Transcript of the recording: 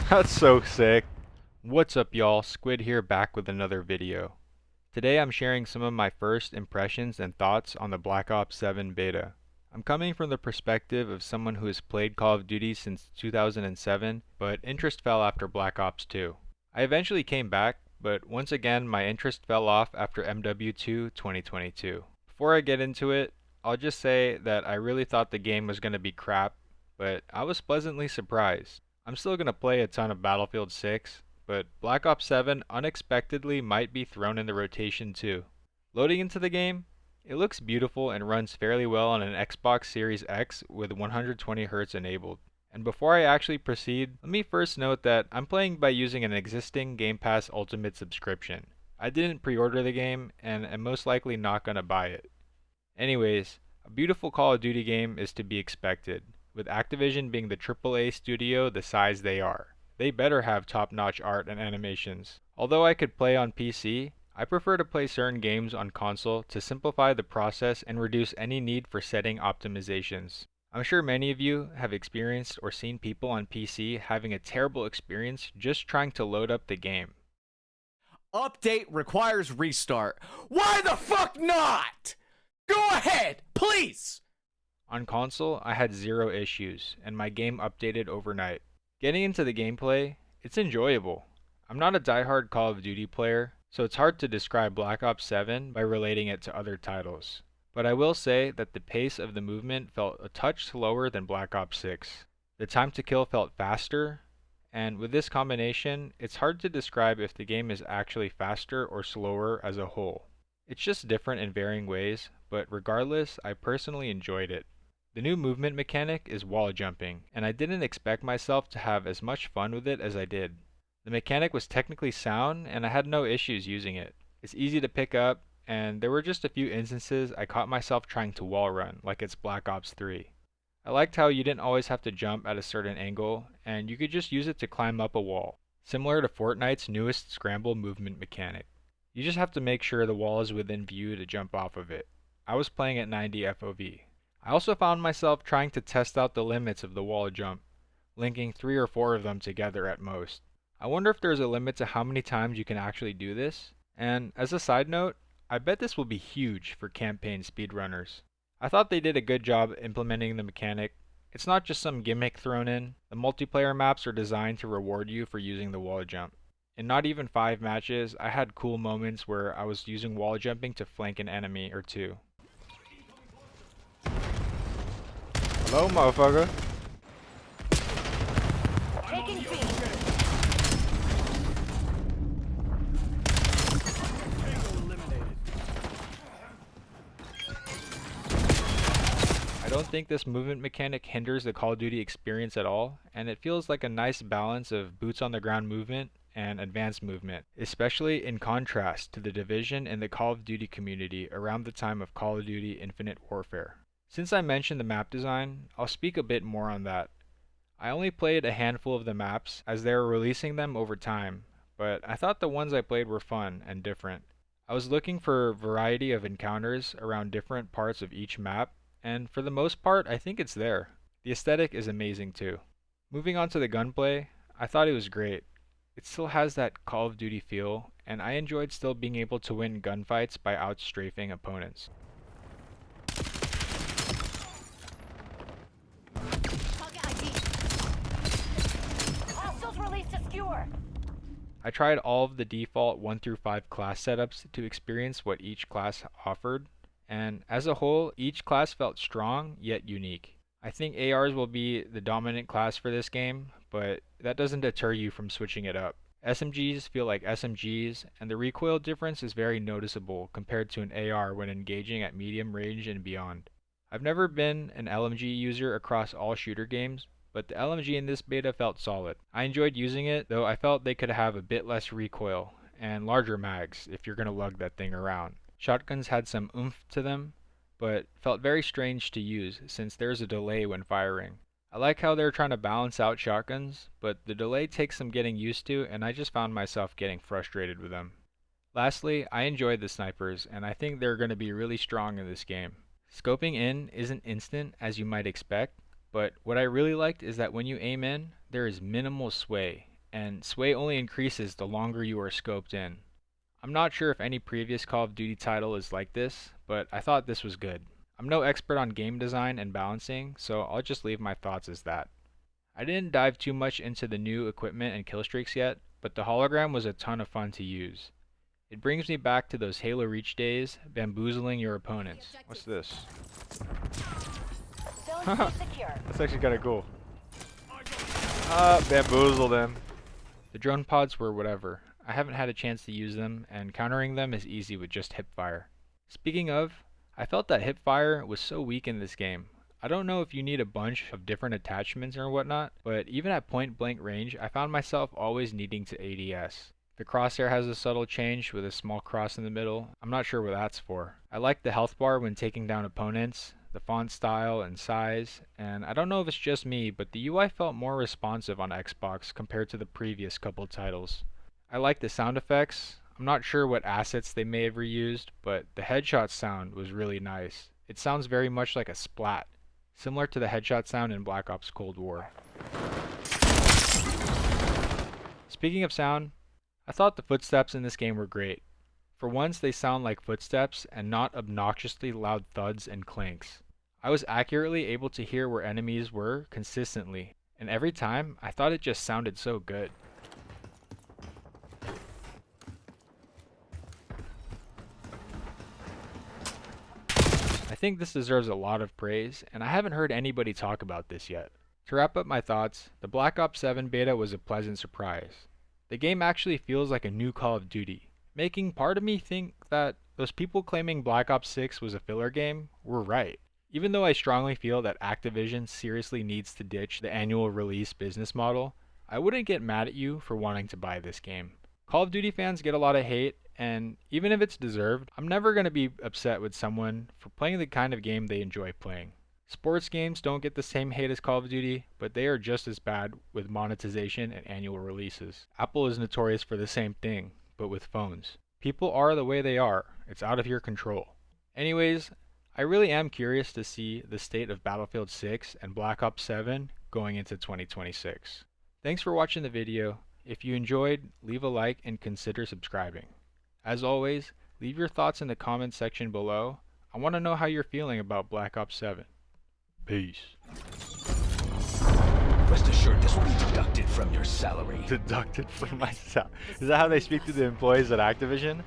That's so sick. What's up, y'all? Squid here, back with another video. Today I'm sharing some of my first impressions and thoughts on the Black Ops 7 beta. I'm coming from the perspective of someone who has played Call of Duty since 2007, but interest fell after Black Ops 2. I eventually came back, but once again my interest fell off after MW2 2022. Before I get into it, I'll just say that I really thought the game was going to be crap, but I was pleasantly surprised. I'm still going to play a ton of Battlefield 6, but Black Ops 7 unexpectedly might be thrown in the rotation too. Loading into the game, it looks beautiful and runs fairly well on an Xbox Series X with 120Hz enabled. And before I actually proceed, let me first note that I'm playing by using an existing Game Pass Ultimate subscription. I didn't pre-order the game, and am most likely not gonna buy it. Anyways, a beautiful Call of Duty game is to be expected, with Activision being the AAA studio the size they are. They better have top-notch art and animations. Although I could play on PC, I prefer to play certain games on console to simplify the process and reduce any need for setting optimizations. I'm sure many of you have experienced or seen people on PC having a terrible experience just trying to load up the game. Update requires restart. Why the fuck not? Go ahead, please! On console, I had zero issues, and my game updated overnight. Getting into the gameplay, it's enjoyable. I'm not a diehard Call of Duty player, so it's hard to describe Black Ops 7 by relating it to other titles. But I will say that the pace of the movement felt a touch slower than Black Ops 6. The time to kill felt faster, and with this combination, it's hard to describe if the game is actually faster or slower as a whole. It's just different in varying ways, but regardless, I personally enjoyed it. The new movement mechanic is wall jumping, and I didn't expect myself to have as much fun with it as I did. The mechanic was technically sound, and I had no issues using it. It's easy to pick up, and there were just a few instances I caught myself trying to wall run, like it's Black Ops 3. I liked how you didn't always have to jump at a certain angle, and you could just use it to climb up a wall, similar to Fortnite's newest scramble movement mechanic. You just have to make sure the wall is within view to jump off of it. I was playing at 90 FOV. I also found myself trying to test out the limits of the wall jump, linking 3 or 4 of them together at most. I wonder if there's a limit to how many times you can actually do this, and as a side note, I bet this will be huge for campaign speedrunners. I thought they did a good job implementing the mechanic. It's not just some gimmick thrown in. The multiplayer maps are designed to reward you for using the wall jump. In not even 5 matches, I had cool moments where I was using wall jumping to flank an enemy or two. Hello, motherfucker. Taking B. I don't think this movement mechanic hinders the Call of Duty experience at all, and it feels like a nice balance of boots on the ground movement and advanced movement, especially in contrast to the division in the Call of Duty community around the time of Call of Duty Infinite Warfare. Since I mentioned the map design, I'll speak a bit more on that. I only played a handful of the maps as they were releasing them over time, but I thought the ones I played were fun and different. I was looking for a variety of encounters around different parts of each map, and for the most part, I think it's there. The aesthetic is amazing too. Moving on to the gunplay, I thought it was great. It still has that Call of Duty feel, and I enjoyed still being able to win gunfights by outstrafing opponents. Target ID. Hostiles released a skewer. I tried all of the default 1 through 5 class setups to experience what each class offered, and as a whole, each class felt strong yet unique. I think ARs will be the dominant class for this game, but that doesn't deter you from switching it up. SMGs feel like SMGs, and the recoil difference is very noticeable compared to an AR when engaging at medium range and beyond. I've never been an LMG user across all shooter games, but the LMG in this beta felt solid. I enjoyed using it, though I felt they could have a bit less recoil and larger mags if you're gonna lug that thing around. Shotguns had some oomph to them, but felt very strange to use since there's a delay when firing. I like how they're trying to balance out shotguns, but the delay takes some getting used to, and I just found myself getting frustrated with them. Lastly, I enjoyed the snipers, and I think they're going to be really strong in this game. Scoping in isn't instant as you might expect, but what I really liked is that when you aim in, there is minimal sway, and sway only increases the longer you are scoped in. I'm not sure if any previous Call of Duty title is like this, but I thought this was good. I'm no expert on game design and balancing, so I'll just leave my thoughts as that. I didn't dive too much into the new equipment and killstreaks yet, but the hologram was a ton of fun to use. It brings me back to those Halo Reach days, bamboozling your opponents. What's this? Zone C secure. That's actually kinda cool. Bamboozled him. The drone pods were whatever. I haven't had a chance to use them, and countering them is easy with just hipfire. Speaking of, I felt that hipfire was so weak in this game. I don't know if you need a bunch of different attachments or whatnot, but even at point blank range, I found myself always needing to ADS. The crosshair has a subtle change with a small cross in the middle. I'm not sure what that's for. I like the health bar when taking down opponents, the font style and size, and I don't know if it's just me, but the UI felt more responsive on Xbox compared to the previous couple titles. I like the sound effects. I'm not sure what assets they may have reused, but the headshot sound was really nice. It sounds very much like a splat, similar to the headshot sound in Black Ops Cold War. Speaking of sound, I thought the footsteps in this game were great. For once, they sound like footsteps and not obnoxiously loud thuds and clanks. I was accurately able to hear where enemies were consistently, and every time, I thought it just sounded so good. I think this deserves a lot of praise, and I haven't heard anybody talk about this yet. To wrap up my thoughts, the Black Ops 7 beta was a pleasant surprise. The game actually feels like a new Call of Duty, making part of me think that those people claiming Black Ops 6 was a filler game were right. Even though I strongly feel that Activision seriously needs to ditch the annual release business model, I wouldn't get mad at you for wanting to buy this game. Call of Duty fans get a lot of hate, and even if it's deserved, I'm never going to be upset with someone for playing the kind of game they enjoy playing. Sports games don't get the same hate as Call of Duty, but they are just as bad with monetization and annual releases. Apple is notorious for the same thing, but with phones. People are the way they are. It's out of your control. Anyways, I really am curious to see the state of Battlefield 6 and Black Ops 7 going into 2026. Thanks for watching the video. If you enjoyed, leave a like and consider subscribing. As always, leave your thoughts in the comments section below. I want to know how you're feeling about Black Ops 7. Peace. Rest assured this will be deducted from your salary. Deducted from my salary. Is that how they speak to the employees at Activision?